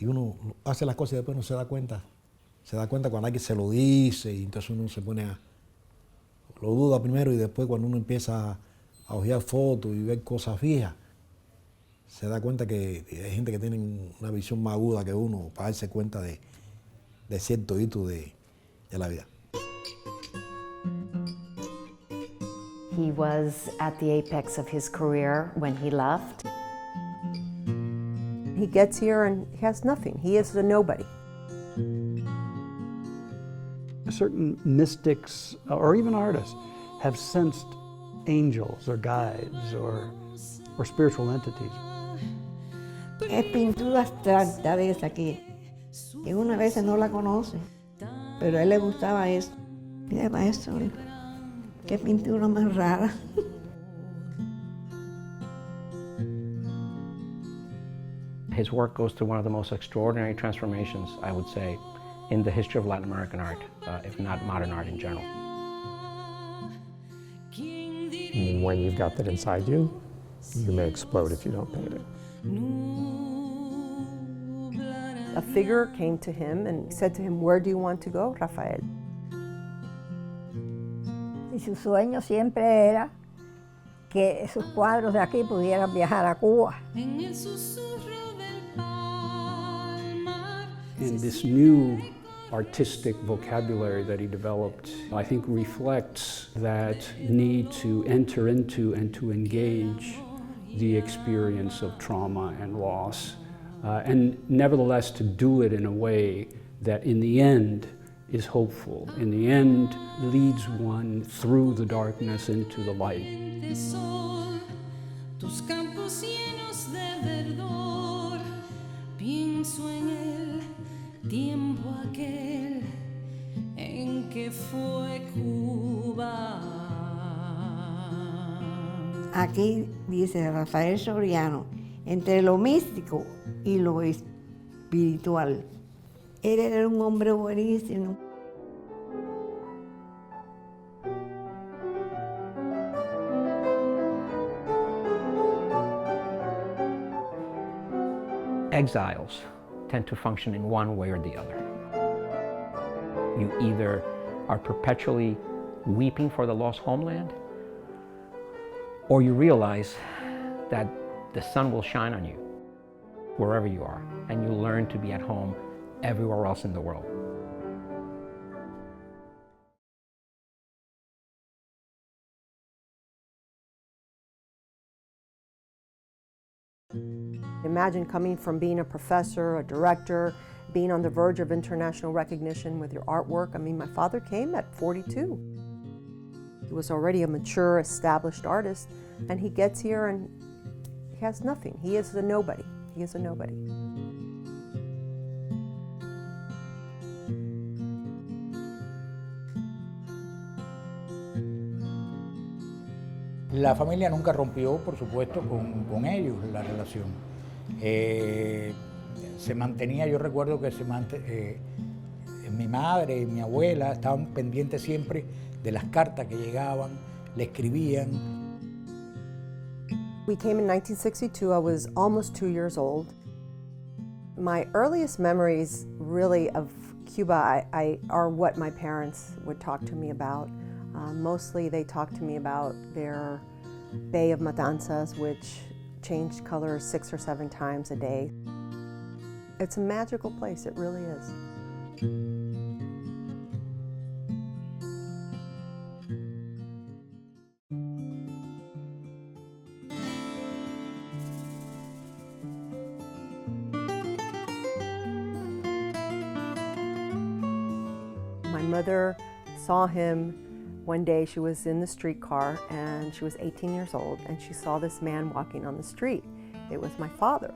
Y uno hace las cosas y después no se da cuenta. Se da cuenta cuando alguien se lo dice y entonces uno se pone lo duda primero y después cuando uno empieza a hojear fotos y ver cosas fijas, se da cuenta que hay gente que tiene una visión más aguda que uno para darse cuenta de cierto hito de la vida. He was at the apex of his career when he left. He gets here and he has nothing. He is a nobody. Certain mystics or even artists have sensed angels or guides or spiritual entities. Es pintura abstracta de esa que uno a veces no la conoce, pero a él le gustaba eso. Mira, maestro, qué pintura más rara. His work goes through one of the most extraordinary transformations, I would say, in the history of Latin American art, if not modern art in general. When you've got that inside you, you may explode if you don't paint it. A figure came to him and said to him, "Where do you want to go, Rafael?" Y su sueño siempre era que sus cuadros de aquí pudieran viajar a Cuba. And this new artistic vocabulary that he developed, I think reflects that need to enter into and to engage the experience of trauma and loss, and nevertheless to do it in a way that in the end is hopeful, in the end leads one through the darkness into the light. Tiempo aquel en que fue Cuba. Aquí dice Rafael Soriano, entre lo místico y lo espiritual. Él era un hombre buenísimo. Exiles tend to function in one way or the other. You either are perpetually weeping for the lost homeland, or you realize that the sun will shine on you wherever you are, and you learn to be at home everywhere else in the world. Imagine coming from being a professor, a director, being on the verge of international recognition with your artwork. I mean, my father came at 42. He was already a mature, established artist, and he gets here and he has nothing. He is a nobody. He is a nobody. La familia nunca rompió, por supuesto, con ellos la relación. Se mantenía, yo recuerdo que mi madre y mi abuela estaban pendientes siempre de las cartas que llegaban, le escribían. We came in 1962. I was almost 2 years old. My earliest memories really of Cuba are what my parents would talk to me about. Mostly they talked to me about their Bay of Matanzas, which changed colors 6 or 7 times a day. It's a magical place, it really is. My mother saw him one day. She was in the streetcar and she was 18 years old and she saw this man walking on the street. It was my father.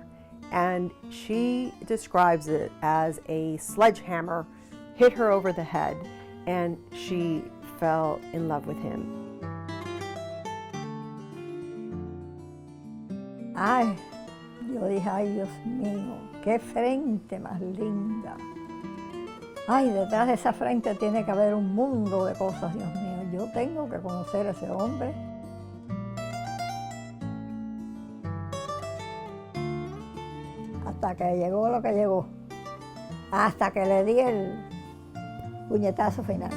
And she describes it as a sledgehammer hit her over the head and she fell in love with him. Ay, yo dije, ay Dios mío, qué frente más linda. Ay, detrás de esa frente tiene que haber un mundo de cosas, Dios mío. Yo tengo que conocer a ese hombre. hasta que llegó lo que llegó, hasta que le di el puñetazo final.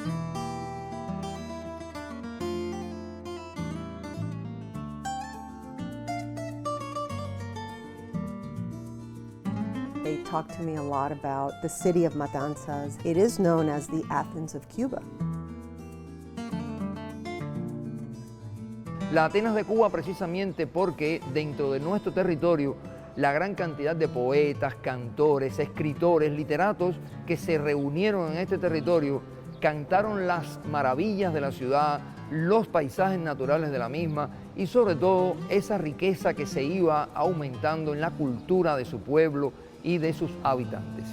They talked to me a lot about the city of Matanzas. It is known as the Athens of Cuba. La Atenas de Cuba precisamente porque dentro de nuestro territorio la gran cantidad de poetas, cantores, escritores, literatos que se reunieron en este territorio cantaron las maravillas de la ciudad, los paisajes naturales de la misma y sobre todo esa riqueza que se iba aumentando en la cultura de su pueblo y de sus habitantes.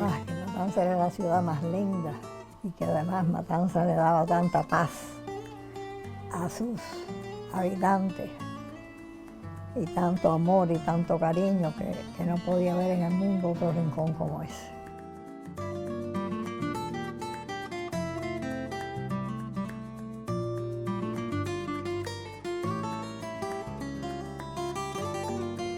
Ay, que Matanzas era la ciudad más linda y que además Matanzas le daba tanta paz a sus habitantes y tanto amor y tanto cariño que no podía haber en el mundo otro rincón como ese.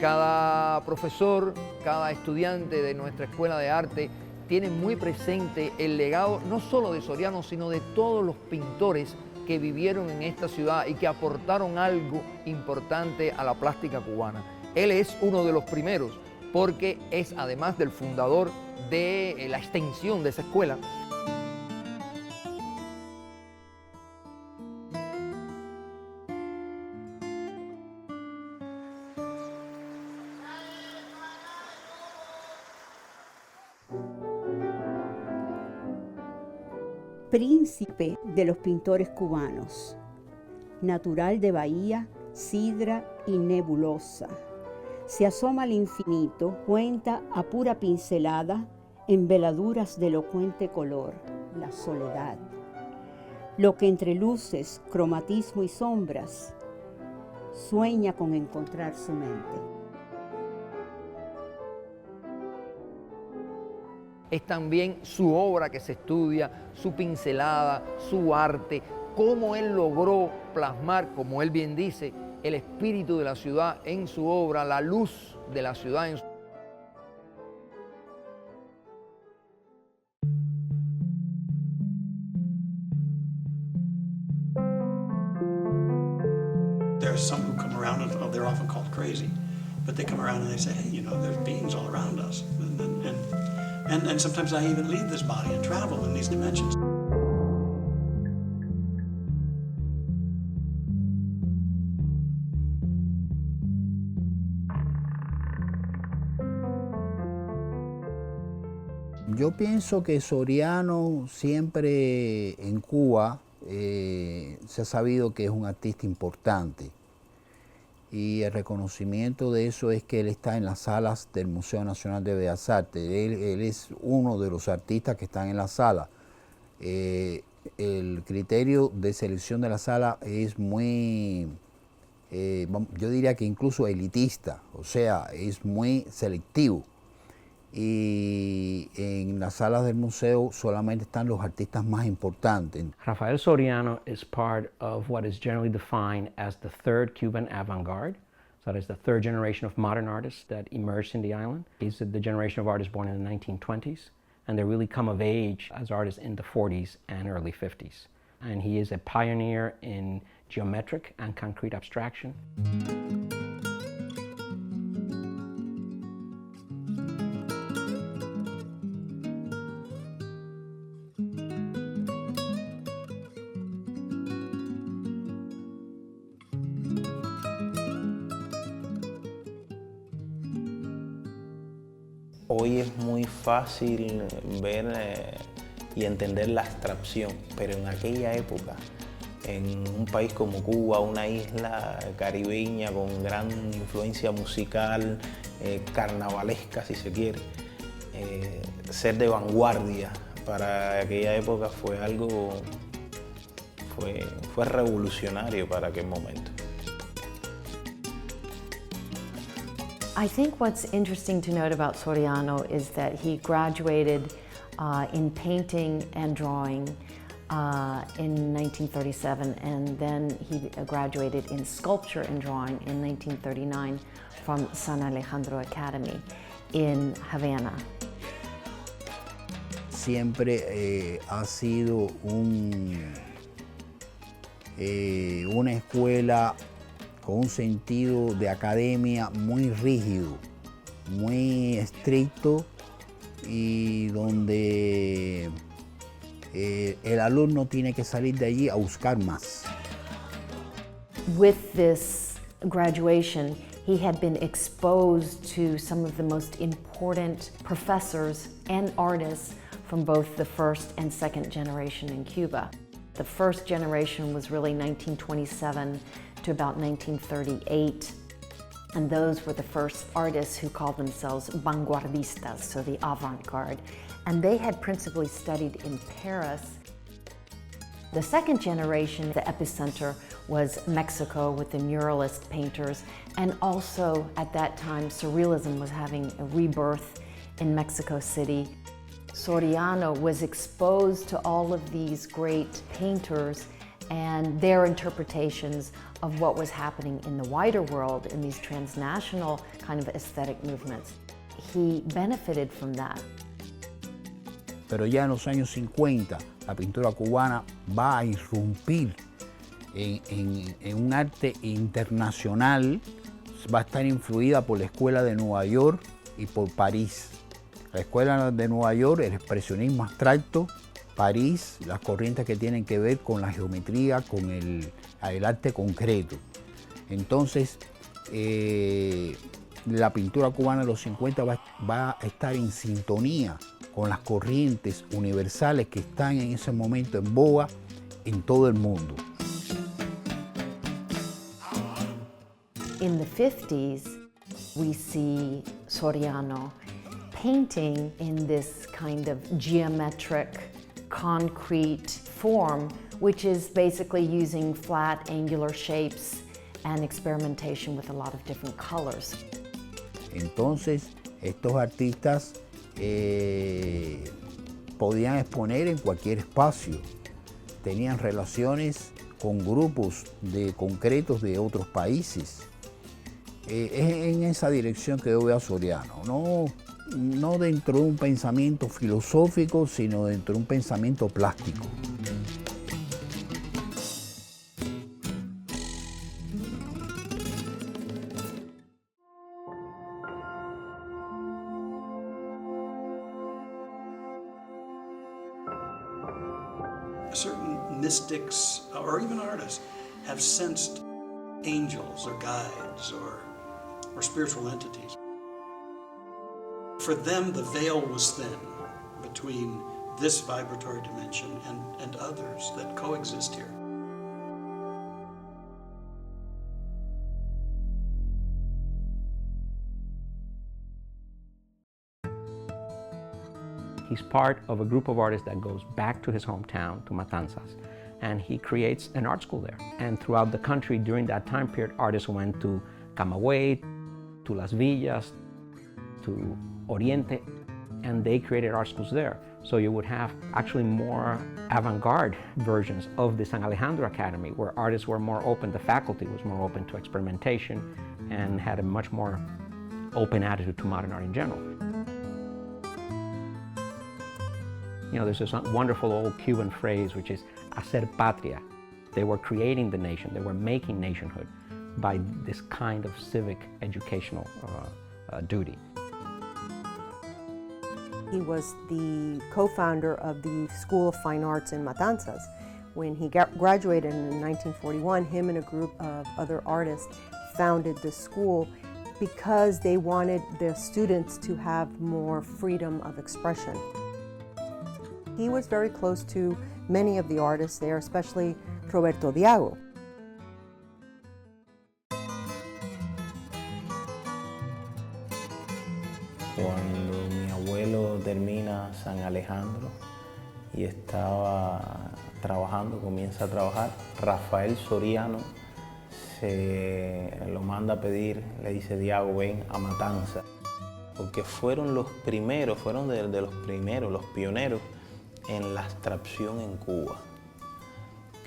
Cada profesor, cada estudiante de nuestra escuela de arte tiene muy presente el legado no solo de Soriano, sino de todos los pintores que vivieron en esta ciudad y que aportaron algo importante a la plástica cubana. Él es uno de los primeros porque es además del fundador de la extensión de esa escuela. Príncipe de los pintores cubanos, natural de Bahía, Sidra y Nebulosa. Se asoma al infinito, cuenta a pura pincelada, en veladuras de elocuente color, la soledad. Lo que entre luces, cromatismo y sombras, sueña con encontrar su mente. Es también su obra que se estudia, su pincelada, su arte, cómo él logró plasmar, como él bien dice, el espíritu de la ciudad en su obra, la luz de la ciudad en su... There are some who come around and they're often called crazy, but they come around and they say, hey, you know, there's beings all around us. And sometimes I even leave this body and travel in these dimensions. Yo pienso que Soriano siempre en Cuba se ha sabido que es un artista importante. Y el reconocimiento de eso es que él está en las salas del Museo Nacional de Bellas Artes. Él es uno de los artistas que están en la sala. El criterio de selección de la sala es muy, yo diría que incluso elitista, o sea, es muy selectivo. Y en las salas del museo solamente están los artistas más importantes. Rafael Soriano is part of what is generally defined as the third Cuban avant-garde. So that is the third generation of modern artists that emerged in the island. He's the generation of artists born in the 1920s, and they really come of age as artists in the 40s and early 50s. And he is a pioneer in geometric and concrete abstraction. Hoy es muy fácil ver y entender la abstracción, pero en aquella época, en un país como Cuba, una isla caribeña con gran influencia musical, carnavalesca si se quiere, ser de vanguardia para aquella época fue algo, fue revolucionario para aquel momento. I think what's interesting to note about Soriano is that he graduated in painting and drawing in 1937, and then he graduated in sculpture and drawing in 1939 from San Alejandro Academy in Havana. Siempre ha sido una escuela con un sentido de academia muy rígido, muy estricto, y donde el alumno tiene que salir de allí a buscar más. With this graduation, he had been exposed to some of the most important professors and artists from both the first and second generation in Cuba. The first generation was really 1927 to about 1938, and those were the first artists who called themselves vanguardistas, so the avant-garde, and they had principally studied in Paris. The second generation, the epicenter was Mexico with the muralist painters, and also at that time Surrealism was having a rebirth in Mexico City. Soriano was exposed to all of these great painters and their interpretations of what was happening in the wider world in these transnational kind of aesthetic movements. He benefited from that. Pero ya en los años 50, la pintura cubana va a irrumpir en un arte internacional, va a estar influida por la Escuela de Nueva York y por París. La Escuela de Nueva York, el expresionismo abstracto, París, las corrientes que tienen que ver con la geometría, con el arte concreto. Entonces, la pintura cubana de los 50 va a estar en sintonía con las corrientes universales que están en ese momento en boga en todo el mundo. In the 50s, we see Soriano painting in this kind of geometric, concrete form, which is basically using flat, angular shapes and experimentation with a lot of different colors. Entonces, estos artistas podían exponer en cualquier espacio, tenían relaciones con grupos concretos de otros países. Es en esa dirección que yo veo a Soriano, no dentro de un pensamiento filosófico, sino dentro de un pensamiento plástico. Certain mystics or even artists have sensed angels or guides or spiritual entities. For them, the veil was thin between this vibratory dimension and others that coexist here. He's part of a group of artists that goes back to his hometown, to Matanzas, and he creates an art school there. And throughout the country during that time period, artists went to Camagüey, to Las Villas, to Oriente, and they created art schools there. So you would have actually more avant-garde versions of the San Alejandro Academy, where artists were more open, the faculty was more open to experimentation and had a much more open attitude to modern art in general. You know, there's this wonderful old Cuban phrase, which is hacer patria. They were creating the nation, they were making nationhood by this kind of civic educational duty. He was the co-founder of the School of Fine Arts in Matanzas. When he graduated in 1941, him and a group of other artists founded the school because they wanted the students to have more freedom of expression. He was very close to many of the artists there, especially Roberto Diago. Cuando mi abuelo termina San Alejandro y estaba trabajando, comienza a trabajar, Rafael Soriano lo manda a pedir, le dice: Diago, ven a Matanza, porque fueron los primeros, fueron de los primeros, los pioneros en la abstracción en Cuba.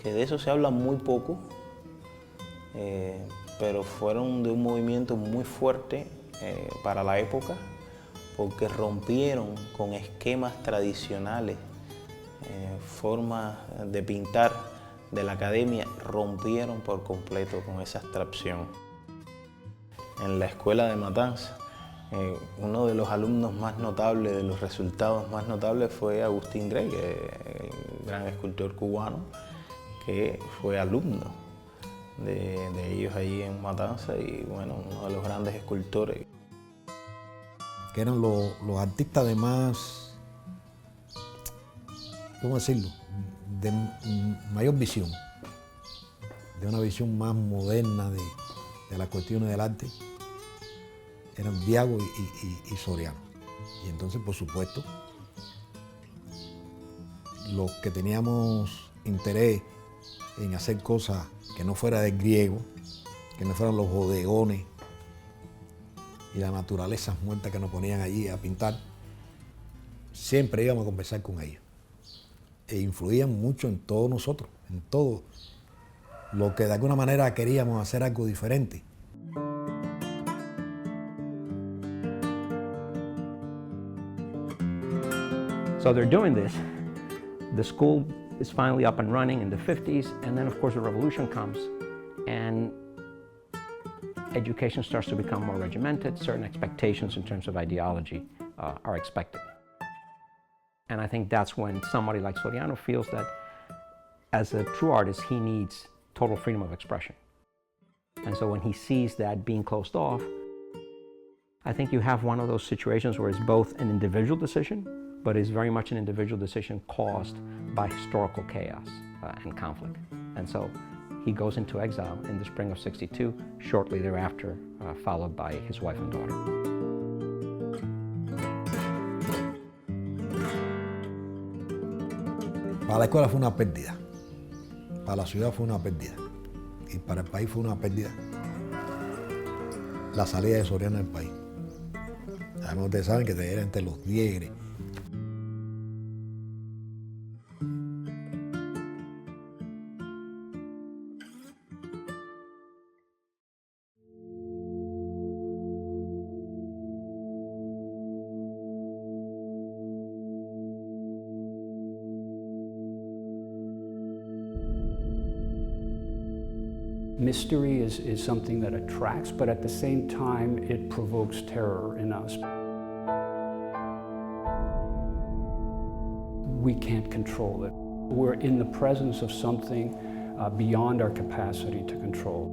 Que de eso se habla muy poco, pero fueron de un movimiento muy fuerte para la época, porque rompieron con esquemas tradicionales, formas de pintar de la academia, rompieron por completo con esa abstracción. En la escuela de Matanza, uno de los alumnos más notables, de los resultados más notables, fue Agustín Grey, el gran escultor cubano, que fue alumno de ellos allí en Matanza y bueno, uno de los grandes escultores. Que eran los artistas de más, ¿cómo decirlo?, de mayor visión, de una visión más moderna de las cuestiones del arte, eran Diago y Soriano. Y entonces, por supuesto, los que teníamos interés en hacer cosas que no fuera del griego, que no fueran los bodegones y las naturalezas muertas que nos ponían allí a pintar, siempre íbamos a conversar con ellos. E influían mucho en todos nosotros, en todo lo que de alguna manera queríamos hacer algo diferente. So they're doing this. The school is finally up and running in the 50s, and then of course the revolution comes, and education starts to become more regimented. Certain expectations in terms of ideology are expected. And I think that's when somebody like Soriano feels that as a true artist, he needs total freedom of expression. And so when he sees that being closed off, I think you have one of those situations where it's both an individual decision, but it's very much an individual decision caused by historical chaos and conflict. And so he goes into exile in the spring of '62, shortly thereafter, followed by his wife and daughter. Para la escuela fue una pérdida, para la ciudad fue una pérdida y para el país fue una pérdida la salida de Soriano del país. Además, ustedes saben que era entre los diegres. Mystery is something that attracts, but at the same time, it provokes terror in us. We can't control it. We're in the presence of something beyond our capacity to control.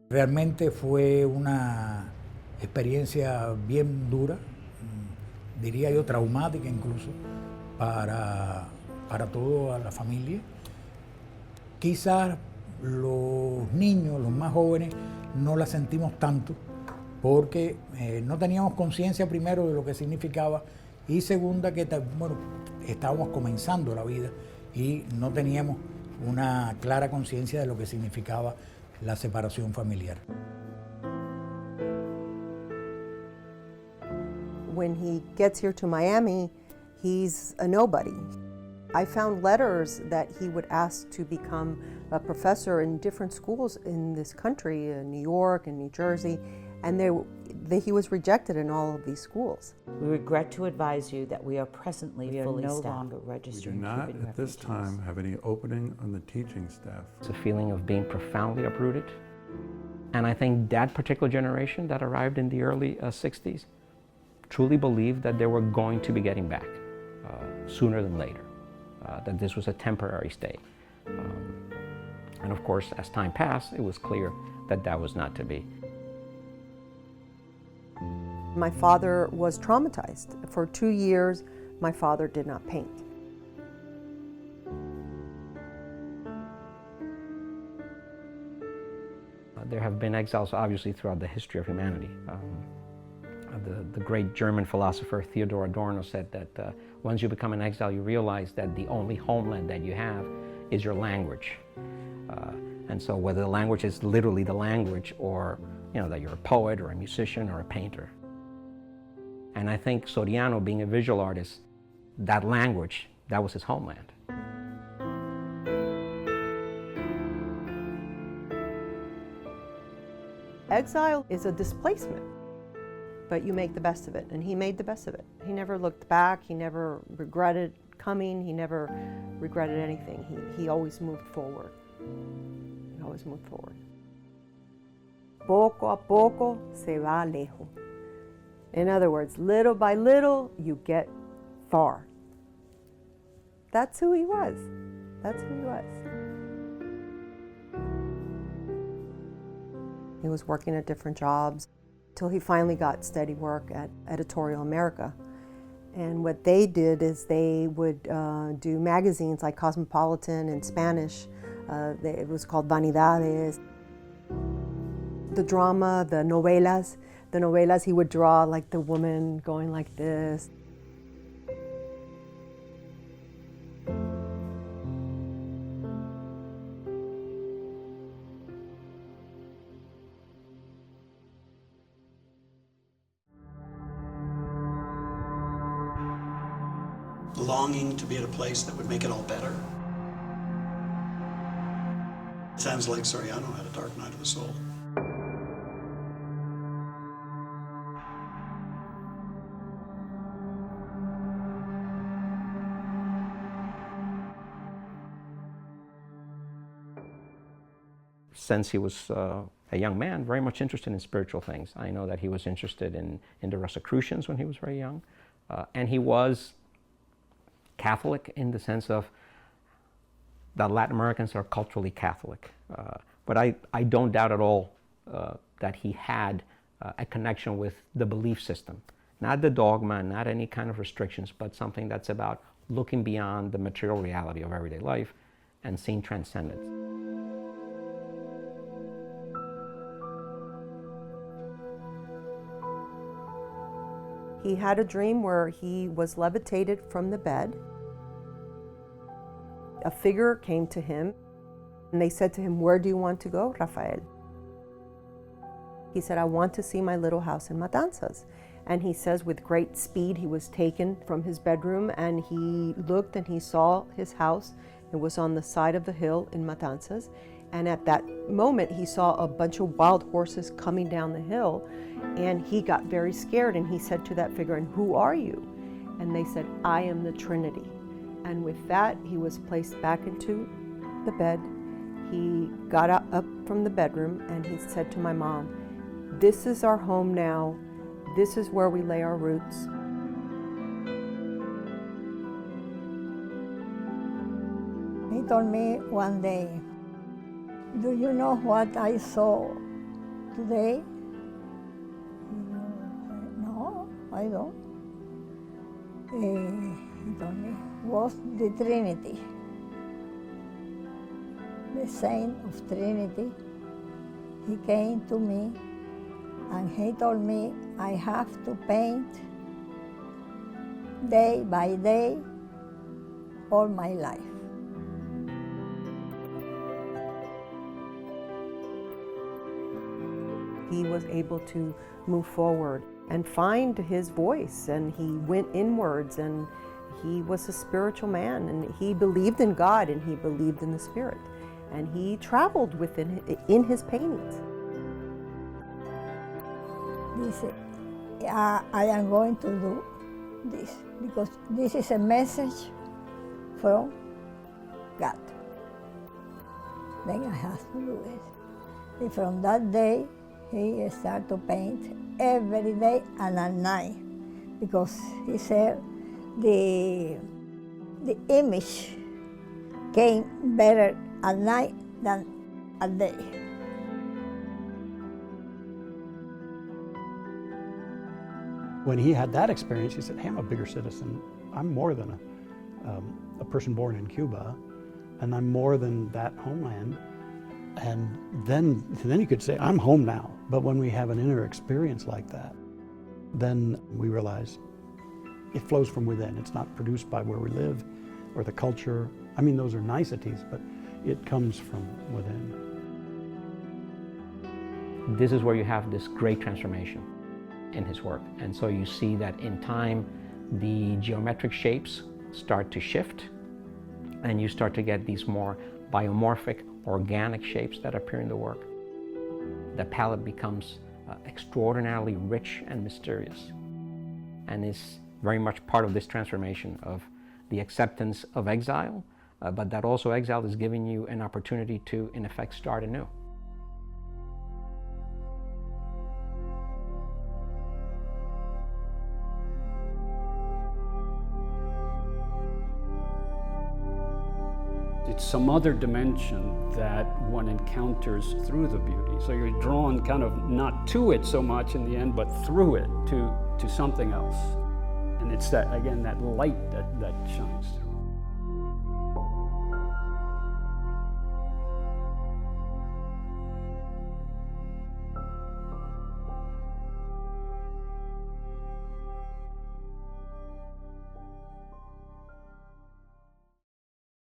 Realmente fue una experiencia bien dura, diría yo traumática incluso, para toda la familia. Quizás los niños, los más jóvenes, no la sentimos tanto porque no teníamos conciencia primero de lo que significaba y segunda que bueno, estábamos comenzando la vida y no teníamos una clara conciencia de lo que significaba la separación familiar. When he gets here to Miami, he's a nobody. I found letters that he would ask to become a professor in different schools in this country, in New York and New Jersey, and he was rejected in all of these schools. We regret to advise you that we are presently fully staffed. longer registering. We do not at this time have any opening on the teaching staff. It's a feeling of being profoundly uprooted. And I think that particular generation that arrived in the early 60s truly believed that they were going to be getting back sooner than later, that this was a temporary stay. And of course, as time passed, it was clear that that was not to be. My father was traumatized. For 2 years, my father did not paint. There have been exiles, obviously, throughout the history of humanity. the great German philosopher Theodor Adorno said that once you become an exile, you realize that the only homeland that you have is your language. And so whether the language is literally the language, or that you're a poet or a musician or a painter. And I think Soriano, being a visual artist, that language, that was his homeland. Exile is a displacement, but you make the best of it, and he made the best of it. He never looked back, he never regretted coming, he never regretted anything. He always moved forward. He always moved forward. Poco a poco se va lejos. In other words, little by little, you get far. That's who he was. That's who he was. He was working at different jobs till he finally got steady work at Editorial America. And what they did is they would do magazines like Cosmopolitan in Spanish. It was called Vanidades. The drama, the novelas, he would draw like the woman going like this. Longing to be at a place that would make it all better. Sounds like Soriano had a dark night of the soul. Since he was a young man, very much interested in spiritual things. I know that he was interested in the Rosicrucians when he was very young, and he was Catholic in the sense of that Latin Americans are culturally Catholic. But I don't doubt at all that he had a connection with the belief system. Not the dogma, not any kind of restrictions, but something that's about looking beyond the material reality of everyday life and seeing transcendence. He had a dream where he was levitated from the bed. A figure came to him, and they said to him, "Where do you want to go, Rafael?" He said, "I want to see my little house in Matanzas." And he says with great speed he was taken from his bedroom, and he looked and he saw his house. It was on the side of the hill in Matanzas. And at that moment he saw a bunch of wild horses coming down the hill, and he got very scared, and he said to that figure, "And who are you?" And they said, "I am the Trinity." And with that, he was placed back into the bed. He got up from the bedroom, and he said to my mom, "This is our home now. This is where we lay our roots." He told me one day, "Do you know what I saw today?" "No, I don't." He told me, was the Trinity, the saint of Trinity. He came to me and he told me I have to paint day by day all my life. He was able to move forward and find his voice, and he went inwards, and he was a spiritual man, and he believed in God, and he believed in the Spirit, and he traveled in his paintings. He said, I am going to do this because this is a message from God. Then I have to do it. And from that day, he started to paint every day and at night, because he said the image came better at night than at day. When he had that experience, he said, "Hey, I'm a bigger citizen. I'm more than a person born in Cuba, and I'm more than that homeland." And then you could say, "I'm home now." But when we have an inner experience like that, then we realize it flows from within. It's not produced by where we live or the culture. I mean, those are niceties, but it comes from within. This is where you have this great transformation in his work. And so you see that in time, the geometric shapes start to shift, and you start to get these more biomorphic, organic shapes that appear in the work. The palette becomes extraordinarily rich and mysterious, and is very much part of this transformation of the acceptance of exile, but that also exile is giving you an opportunity to, in effect, start anew. It's some other dimension that one encounters through the beauty. So you're drawn kind of not to it so much in the end, but through it to something else. And it's that, again, that light that shines through.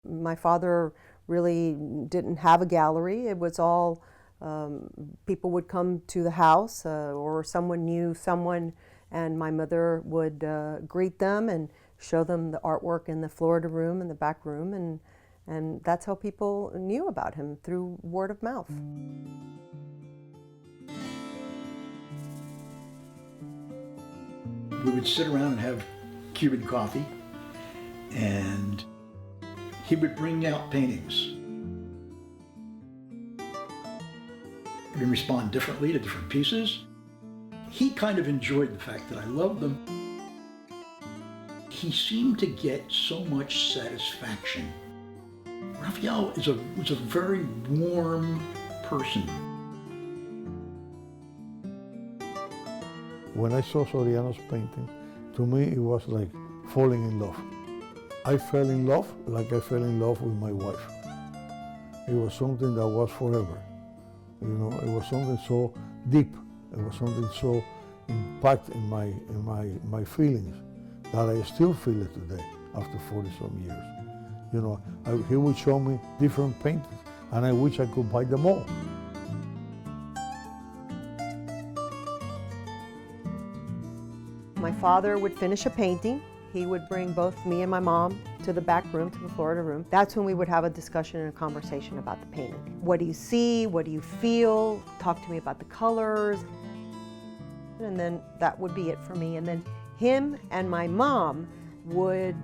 My father really didn't have a gallery. It was all, people would come to the house or someone knew someone, and my mother would greet them and show them the artwork in the Florida room and the back room, and that's how people knew about him, through word of mouth. We would sit around and have Cuban coffee, and he would bring out paintings. We respond differently to different pieces. He kind of enjoyed the fact that I loved them. He seemed to get so much satisfaction. Rafael was a very warm person. When I saw Soriano's painting, to me it was like falling in love. I fell in love like I fell in love with my wife. It was something that was forever. You know, it was something so deep. It was something so impact in my feelings that I still feel it today after 40-some years. You know, he would show me different paintings, and I wish I could buy them all. My father would finish a painting. He would bring both me and my mom to the back room, to the Florida room. That's when we would have a discussion and a conversation about the painting. What do you see? What do you feel? Talk to me about the colors. And then that would be it for me. And then him and my mom would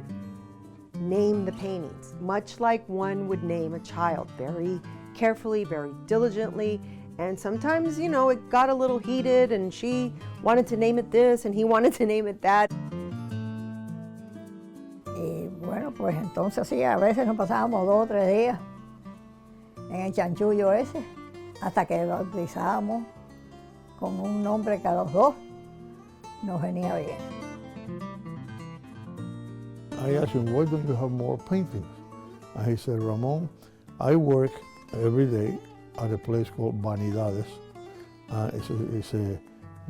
name the paintings, much like one would name a child, very carefully, very diligently. And sometimes, you know, it got a little heated, and she wanted to name it this and he wanted to name it that. Y bueno, pues entonces sí, a veces nos pasábamos 2 o 3 días en el chanchullo ese, hasta que bautizábamos con un nombre que a los dos nos venía bien. I asked him, why don't you have more paintings? And he said, Ramon, I work every day at a place called Vanidades. It's a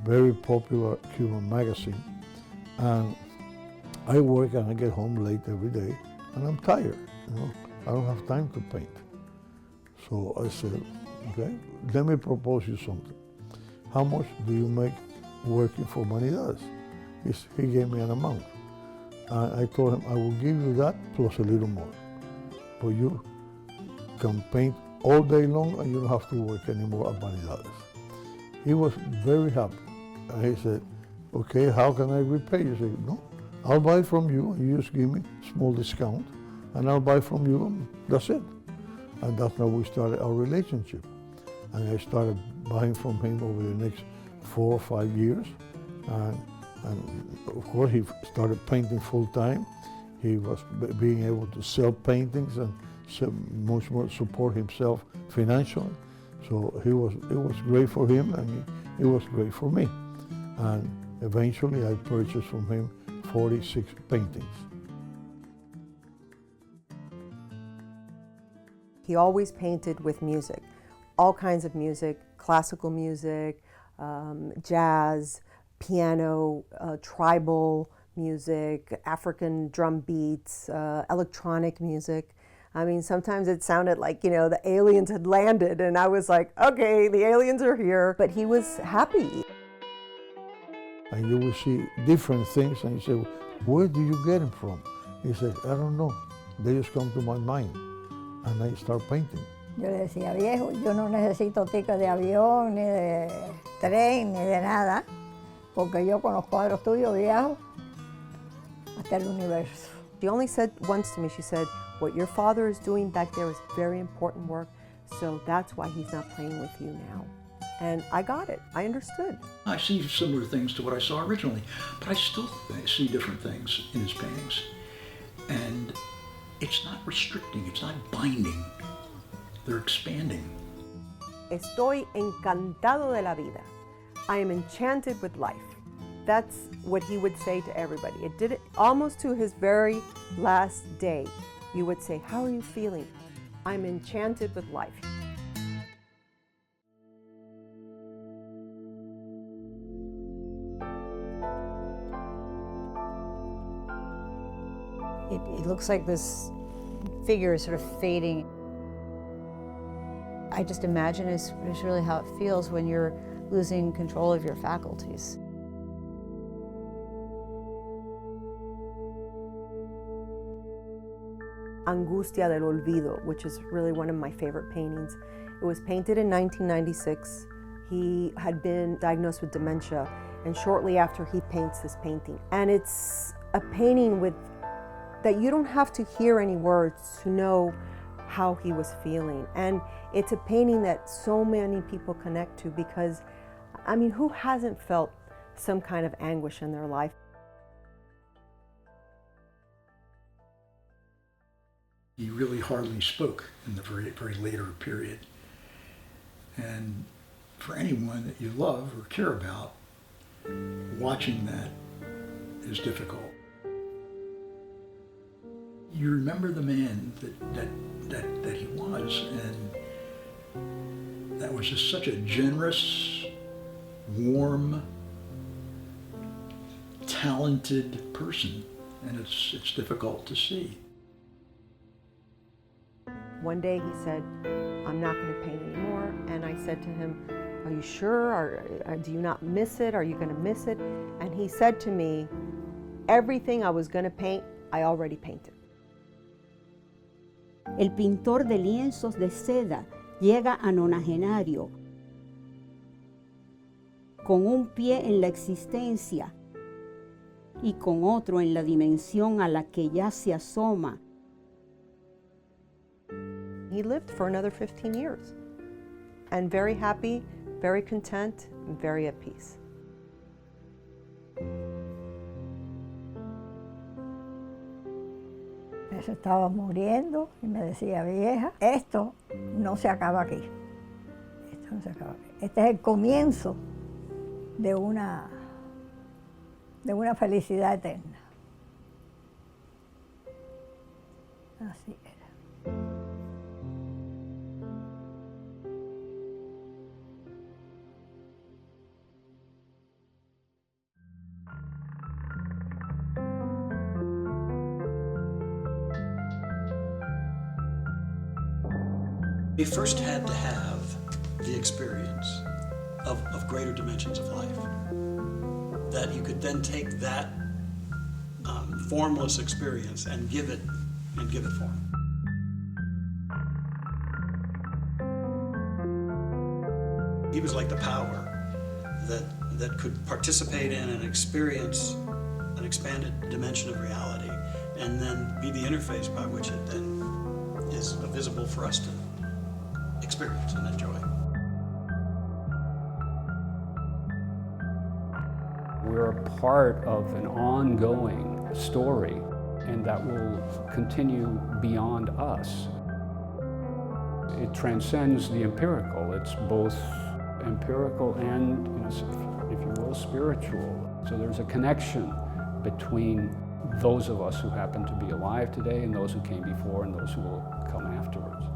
very popular Cuban magazine. And I work and I get home late every day, and I'm tired, you know. I don't have time to paint. So I said, okay, let me propose you something. How much do you make working for Vanidades? He gave me an amount. I told him, I will give you that plus a little more. But you can paint all day long and you don't have to work anymore at Vanidades. He was very happy. And he said, okay, how can I repay you? I said, no, I'll buy from you and you just give me a small discount, and I'll buy from you, and that's it. And that's how we started our relationship. And I started buying from him over the next 4 or 5 years. And of course, he started painting full time. He was being able to sell paintings and much more support himself financially. So it was great for him, and it was great for me. And eventually, I purchased from him 46 paintings. He always painted with music, all kinds of music, classical music, jazz, piano, tribal music, African drum beats, electronic music. I mean, sometimes it sounded like, you know, the aliens had landed and I was like, okay, the aliens are here. But he was happy. And you will see different things and you say, where do you get them from? He said, I don't know. They just come to my mind. And I start painting. Yo le decía, viejo, yo no necesito ticket de avión, ni de tren, ni de nada, porque yo con los cuadros tuyos viajo hasta el universo. She only said once to me, she said, what your father is doing back there is very important work, so that's why he's not playing with you now. And I got it, I understood. I see similar things to what I saw originally, but I still see different things in his paintings. And it's not restricting, it's not binding, they're expanding. Estoy encantado de la vida. I am enchanted with life. That's what he would say to everybody. It did it almost to his very last day. You would say, how are you feeling? I'm enchanted with life. It looks like this figure is sort of fading. I just imagine it's really how it feels when you're losing control of your faculties. Angustia del Olvido, which is really one of my favorite paintings. It was painted in 1996. He had been diagnosed with dementia, and shortly after he paints this painting. And it's a painting that you don't have to hear any words to know how he was feeling. And it's a painting that so many people connect to because, I mean, who hasn't felt some kind of anguish in their life? He really hardly spoke in the very, very later period. And for anyone that you love or care about, watching that is difficult. You remember the man that he was, and that was just such a generous, warm, talented person, and it's difficult to see. One day he said, I'm not going to paint anymore, and I said to him, are you sure? Or do you not miss it? Are you going to miss it? And he said to me, everything I was going to paint, I already painted. El pintor de lienzos de seda llega a nonagenario, con un pie en la existencia y con otro en la dimensión a la que ya se asoma. He lived for another 15 years, and very happy, very content, and very at peace. Se estaba muriendo y me decía, vieja, esto no se acaba aquí. Esto no se acaba aquí. Este es el comienzo de una felicidad eterna. Así era. He first had to have the experience of greater dimensions of life. That you could then take that formless experience and give it form. He was like the power that could participate in and experience an expanded dimension of reality, and then be the interface by which it then is visible for us to experience and enjoy. We're a part of an ongoing story, and that will continue beyond us. It transcends the empirical. It's both empirical and, if you will, spiritual. So there's a connection between those of us who happen to be alive today and those who came before and those who will come afterwards.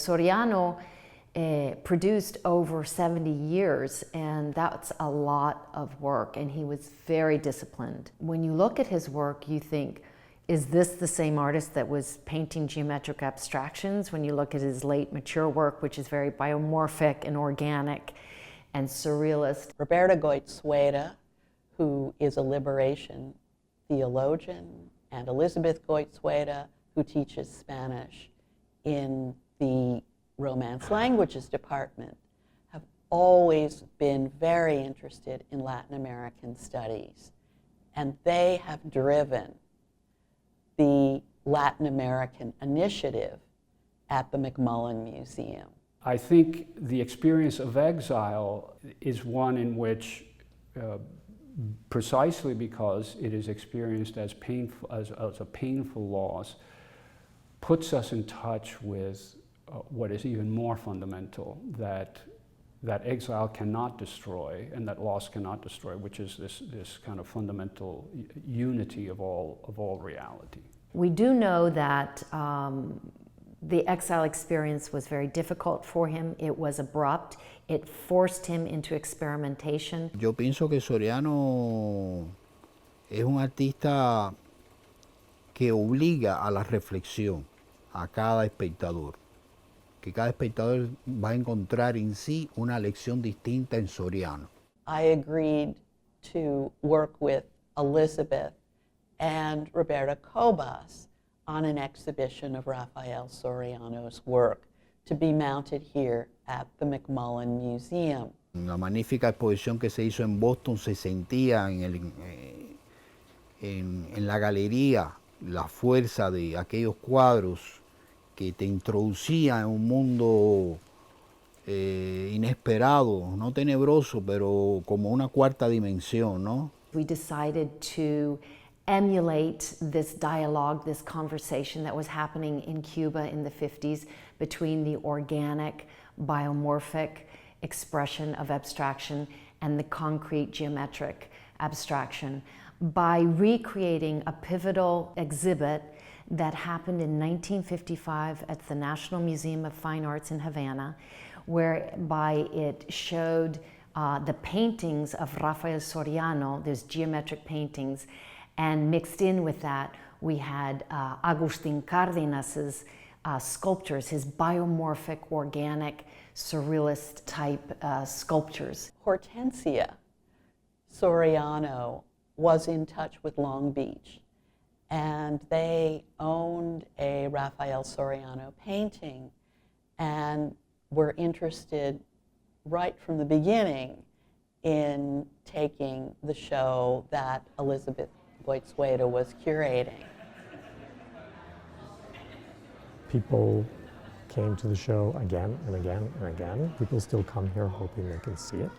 Soriano produced over 70 years, and that's a lot of work, and he was very disciplined. When you look at his work, you think, is this the same artist that was painting geometric abstractions? When you look at his late mature work, which is very biomorphic and organic and surrealist. Roberta Goizueta, who is a liberation theologian, and Elizabeth Goizueta, who teaches Spanish in the Romance Languages Department, have always been very interested in Latin American studies, and they have driven the Latin American initiative at the McMullen Museum. I think the experience of exile is one in which, precisely because it is experienced as painful, as a painful loss, puts us in touch with what is even more fundamental, that exile cannot destroy and that loss cannot destroy, which is this kind of fundamental unity of all reality. We do know that the exile experience was very difficult for him. It was abrupt. It forced him into experimentation. Yo pienso que Soriano es un artista que obliga a la reflexión a cada espectador, que cada espectador va a encontrar en sí una lección distinta en Soriano. I agreed to work with Elizabeth and Roberta Cobas on an exhibition of Rafael Soriano's work to be mounted here at the McMullen Museum. La magnífica exposición que se hizo en Boston se sentía en la galería la fuerza de aquellos cuadros que te introducían en un mundo inesperado, no tenebroso, pero como una cuarta dimensión, ¿no? We decided to emulate this dialogue, this conversation that was happening in Cuba in the 50s between the organic, biomorphic expression of abstraction and the concrete geometric abstraction by recreating a pivotal exhibit that happened in 1955 at the National Museum of Fine Arts in Havana, whereby it showed the paintings of Rafael Soriano, those geometric paintings, and mixed in with that, we had Agustin Cardenas's sculptures, his biomorphic, organic, surrealist type sculptures. Hortensia Soriano was in touch with Long Beach, and they owned a Rafael Soriano painting and were interested right from the beginning in taking the show that Elizabeth Goizueta was curating. People came to the show again and again and again. People still come here hoping they can see it.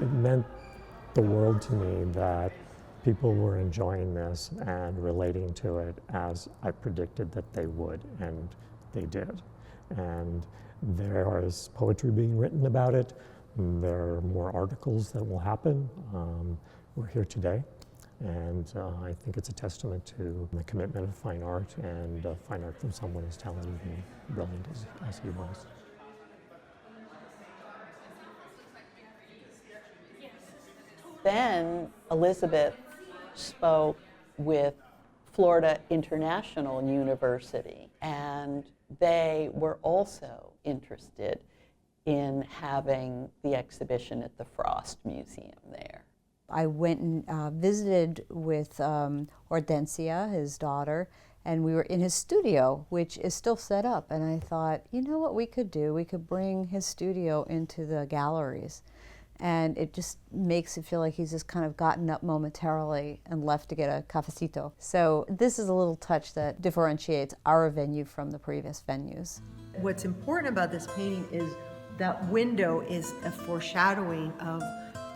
It meant the world to me that people were enjoying this and relating to it as I predicted that they would, and they did. And there is poetry being written about it. There are more articles that will happen. We're here today, and I think it's a testament to the commitment of fine art, and fine art from someone as talented and brilliant as he was. Then Elizabeth spoke with Florida International University, and they were also interested in having the exhibition at the Frost Museum there. I went and visited with Hortensia, his daughter, and we were in his studio, which is still set up. And I thought, you know what we could do? We could bring his studio into the galleries. And it just makes it feel like he's just kind of gotten up momentarily and left to get a cafecito. So this is a little touch that differentiates our venue from the previous venues. What's important about this painting is that window is a foreshadowing of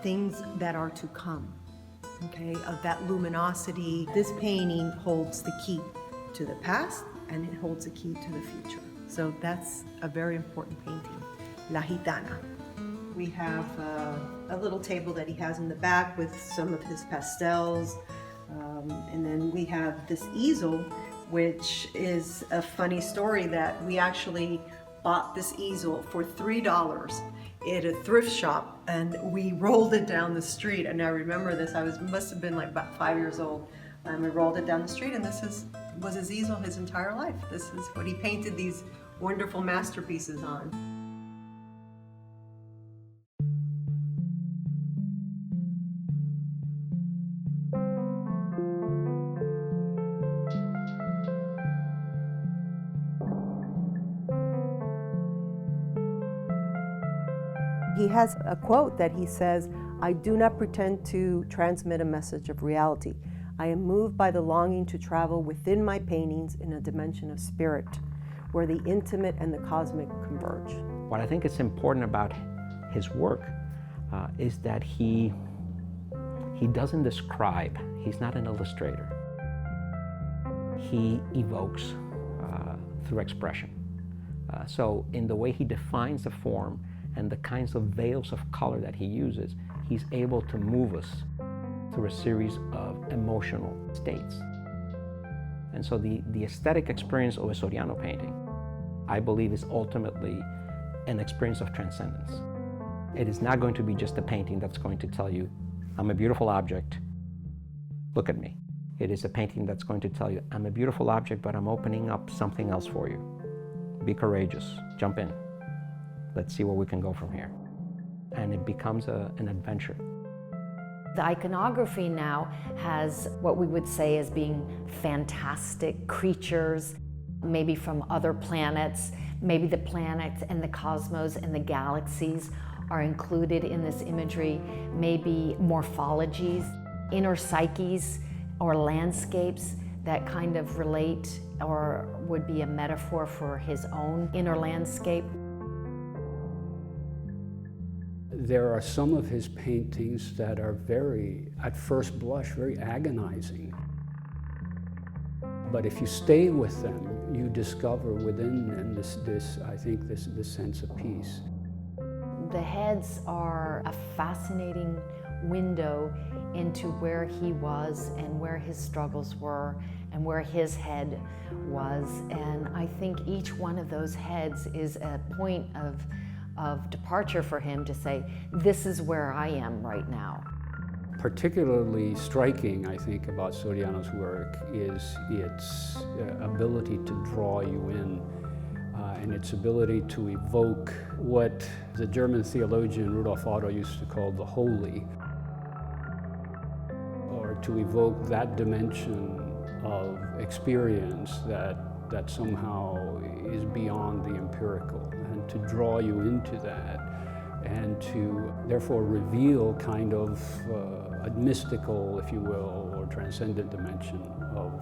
things that are to come, okay, of that luminosity. This painting holds the key to the past and it holds the key to the future. So that's a very important painting, La Gitana. We have a little table that he has in the back with some of his pastels. And then we have this easel, which is a funny story that we actually bought this easel for $3 at a thrift shop, and we rolled it down the street. And I remember this, must have been like about 5 years old. We rolled it down the street, and this was his easel his entire life. This is what he painted these wonderful masterpieces on. He has a quote that he says, "I do not pretend to transmit a message of reality. I am moved by the longing to travel within my paintings in a dimension of spirit, where the intimate and the cosmic converge." What I think is important about his work is that he doesn't describe. He's not an illustrator. He evokes through expression. So in the way he defines the form and the kinds of veils of color that he uses, he's able to move us through a series of emotional states. And so the aesthetic experience of a Soriano painting, I believe, is ultimately an experience of transcendence. It is not going to be just a painting that's going to tell you, I'm a beautiful object, look at me. It is a painting that's going to tell you, I'm a beautiful object, but I'm opening up something else for you. Be courageous, jump in. Let's see where we can go from here. And it becomes an adventure. The iconography now has what we would say as being fantastic creatures, maybe from other planets. Maybe the planets and the cosmos and the galaxies are included in this imagery. Maybe morphologies, inner psyches, or landscapes that kind of relate or would be a metaphor for his own inner landscape. There are some of his paintings that are very, at first blush, very agonizing. But if you stay with them, you discover within them this sense of peace. The heads are a fascinating window into where he was and where his struggles were and where his head was. And I think each one of those heads is a point of departure for him to say, this is where I am right now. Particularly striking, I think, about Soriano's work is its ability to draw you in and its ability to evoke what the German theologian Rudolf Otto used to call the holy, or to evoke that dimension of experience that somehow is beyond the empirical, and to draw you into that, and to therefore reveal kind of a mystical, if you will, or transcendent dimension of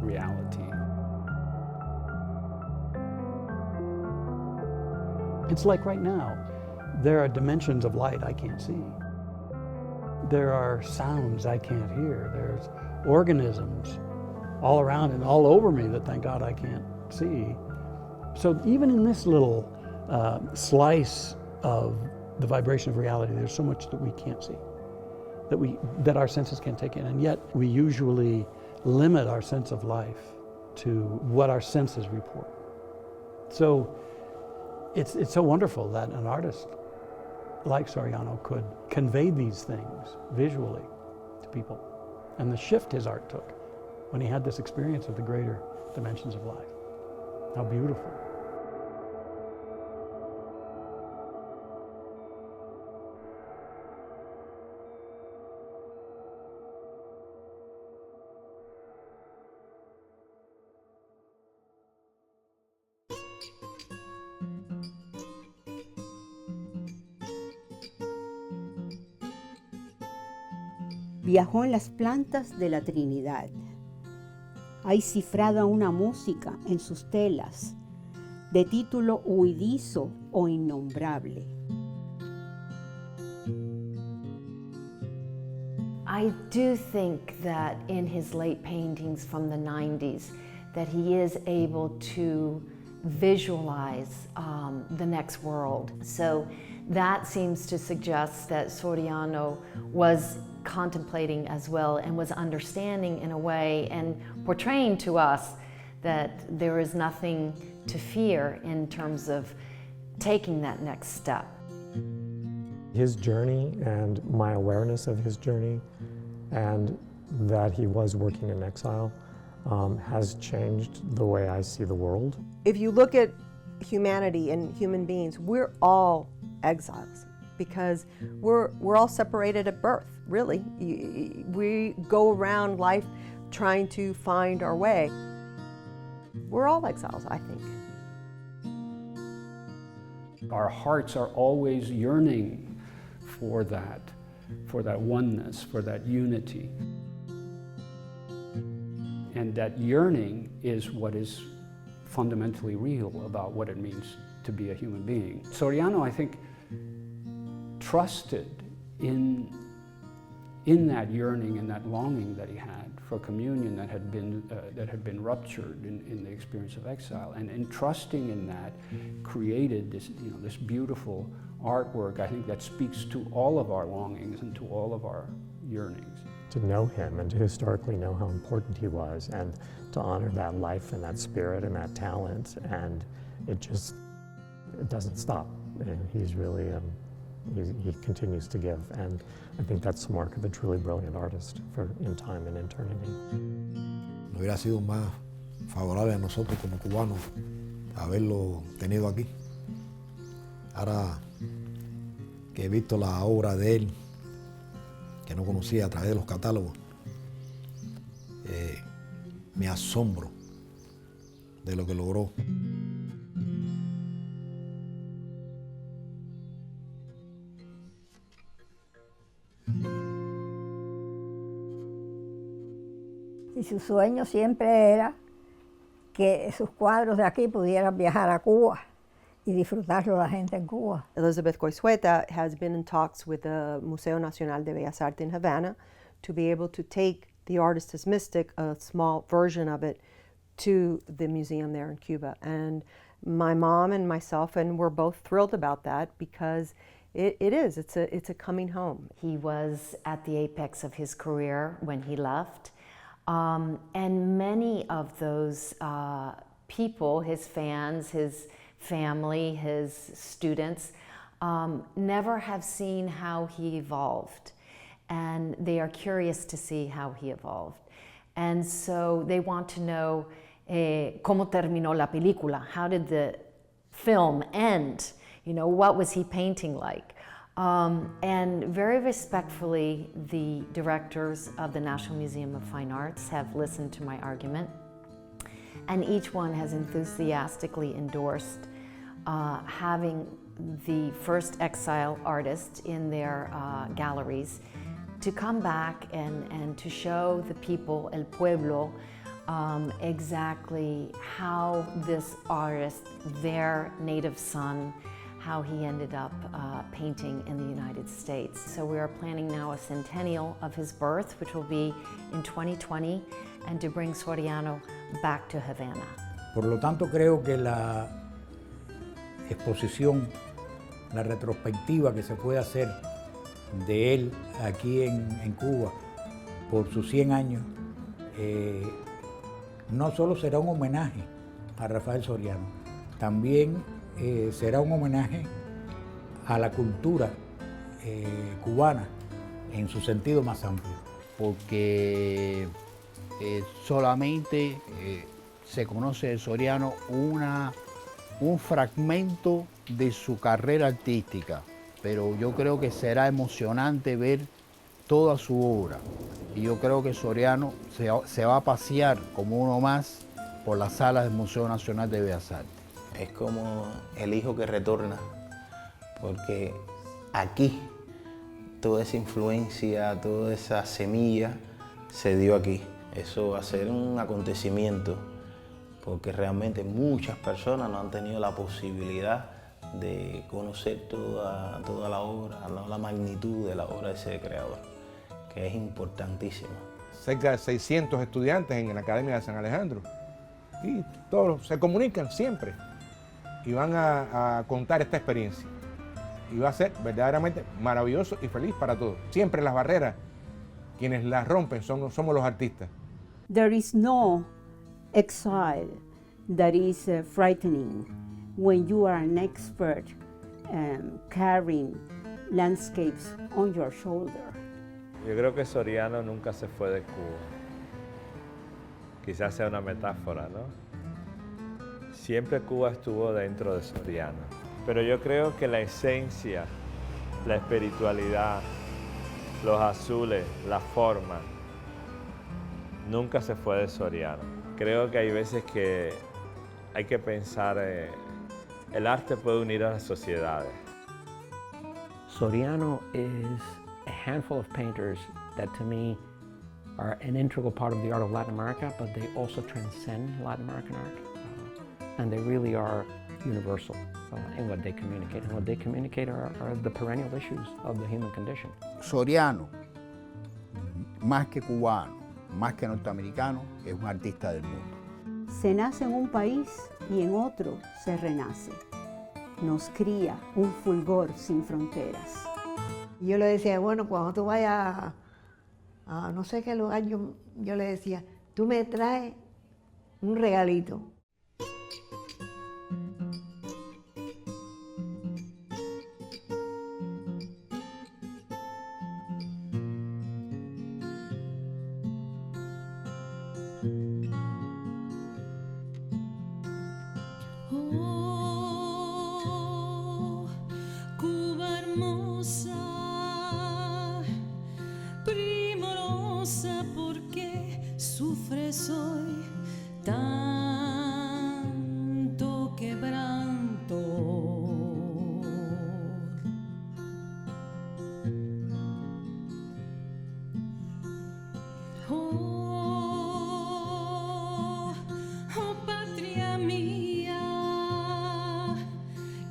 reality. It's like right now, there are dimensions of light I can't see. There are sounds I can't hear. There's organisms all around and all over me that, thank God, I can't see. So even in this little slice of the vibration of reality, there's so much that we can't see, that our senses can't take in, and yet we usually limit our sense of life to what our senses report. So it's so wonderful that an artist like Soriano could convey these things visually to people, and the shift his art took when he had this experience of the greater dimensions of life. How beautiful. Viajó en las plantas de la Trinidad. Hay cifrada una música en sus telas, de título huidizo o innombrable. I do think that in his late paintings from the 90s, that he is able to visualize the next world. So that seems to suggest that Soriano was contemplating as well and was understanding in a way and portraying to us that there is nothing to fear in terms of taking that next step. His journey and my awareness of his journey and that he was working in exile has changed the way I see the world. If you look at humanity and human beings, we're all exiles because we're all separated at birth, really. We go around life trying to find our way. We're all exiles, I think. Our hearts are always yearning for that oneness, for that unity. And that yearning is what is fundamentally real about what it means to be a human being. Soriano, I think, trusted in that yearning and that longing that he had for communion that had been ruptured in the experience of exile, and in trusting in that, created this, this beautiful artwork, I think, that speaks to all of our longings and to all of our yearnings. To know him and to historically know how important he was, and to honor that life and that spirit and that talent, and it doesn't stop. And he's really, he continues to give, and I think that's the mark of a truly brilliant artist in time and eternity. No hubiera sido más favorable a nosotros como cubanos haberlo tenido aquí. Ahora que he visto la obra de él, que no conocía a través de los catálogos, me asombro de lo que logró. Y su sueño siempre era que sus cuadros de aquí pudieran viajar a Cuba y disfrutarlo la gente en Cuba. Elizabeth Goizueta has been in talks with the Museo Nacional de Bellas Artes in Havana to be able to take The Artist is Mystic, a small version of it, to the museum there in Cuba. And my mom and myself, and we're both thrilled about that because it's a coming home. He was at the apex of his career when he left. And many of those people, his fans, his family, his students, never have seen how he evolved. And they are curious to see how he evolved. And so they want to know cómo terminó la película. How did the film end? What was he painting like? And very respectfully, the directors of the National Museum of Fine Arts have listened to my argument, and each one has enthusiastically endorsed having the first exile artist in their galleries to come back and to show the people, el pueblo, exactly how this artist, their native son, how he ended up painting in the United States. So we are planning now a centennial of his birth, which will be in 2020, and to bring Soriano back to Havana. Por lo tanto, creo que la exposición, la retrospectiva que se puede hacer de él aquí en Cuba por sus 100 años, no solo será un homenaje a Rafael Soriano, también será un homenaje a la cultura cubana en su sentido más amplio. Porque solamente se conoce de Soriano un fragmento de su carrera artística, pero yo creo que será emocionante ver toda su obra. Y yo creo que Soriano se va a pasear como uno más por las salas del Museo Nacional de Bellas Artes. Es como el hijo que retorna, porque aquí toda esa influencia, toda esa semilla se dio aquí. Eso va a ser un acontecimiento, porque realmente muchas personas no han tenido la posibilidad de conocer toda la obra, la magnitud de la obra de ese creador, que es importantísima. Cerca de 600 estudiantes en la Academia de San Alejandro, y todos se comunican siempre y van a contar esta experiencia. Y va a ser verdaderamente maravilloso y feliz para todos. Siempre las barreras, quienes las rompen somos los artistas. There is no exile that is frightening when you are an expert carrying landscapes on your shoulder. Yo creo que Soriano nunca se fue de Cuba. Quizás sea una metáfora, ¿no? Siempre Cuba estuvo dentro de Soriano. Pero yo creo que la esencia, la espiritualidad, los azules, la forma, nunca se fue de Soriano. Creo que hay veces que hay que pensar, el arte puede unir a las sociedades. Soriano is a handful of painters that to me are an integral part of the art of Latin America, but they also transcend Latin American art. And they really are universal in what they communicate. And what they communicate are the perennial issues of the human condition. Soriano, más que cubano, más que norteamericano, es un artista del mundo. Se nace en un país y en otro se renace. Nos cría un fulgor sin fronteras. Yo le decía, bueno, cuando tú vayas a no sé qué lugar, yo le decía, tú me traes un regalito. Soy tanto quebranto. Oh, oh patria mía,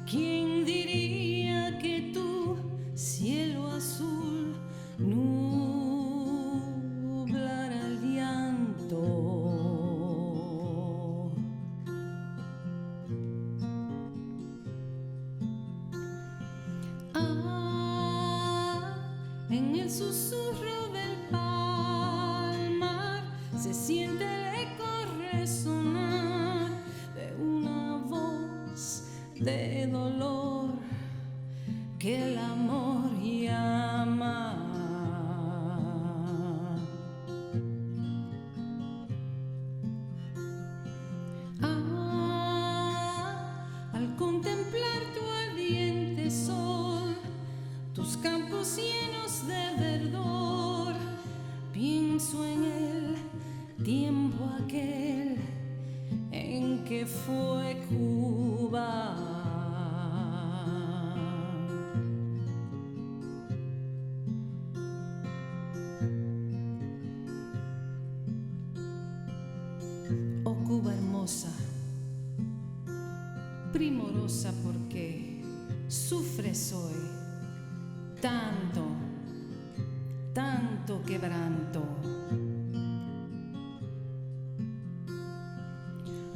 ¿quién diría que tu cielo azul nublará el llanto? En el susurro del palmar se siente el eco resonar de una voz de dolor que el amor llama. Al contemplar tu ardiente sol, tus campos llenos de verdor, pienso en el tiempo aquel en que fue Cuba. Oh Cuba hermosa, primorosa porque sufres hoy tanto, tanto quebranto.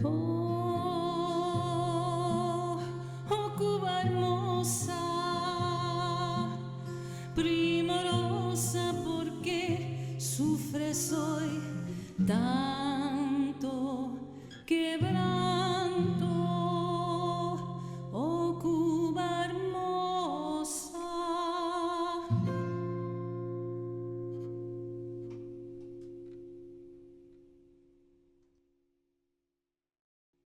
Oh, oh Cuba hermosa, primorosa porque sufres hoy tanto quebranto.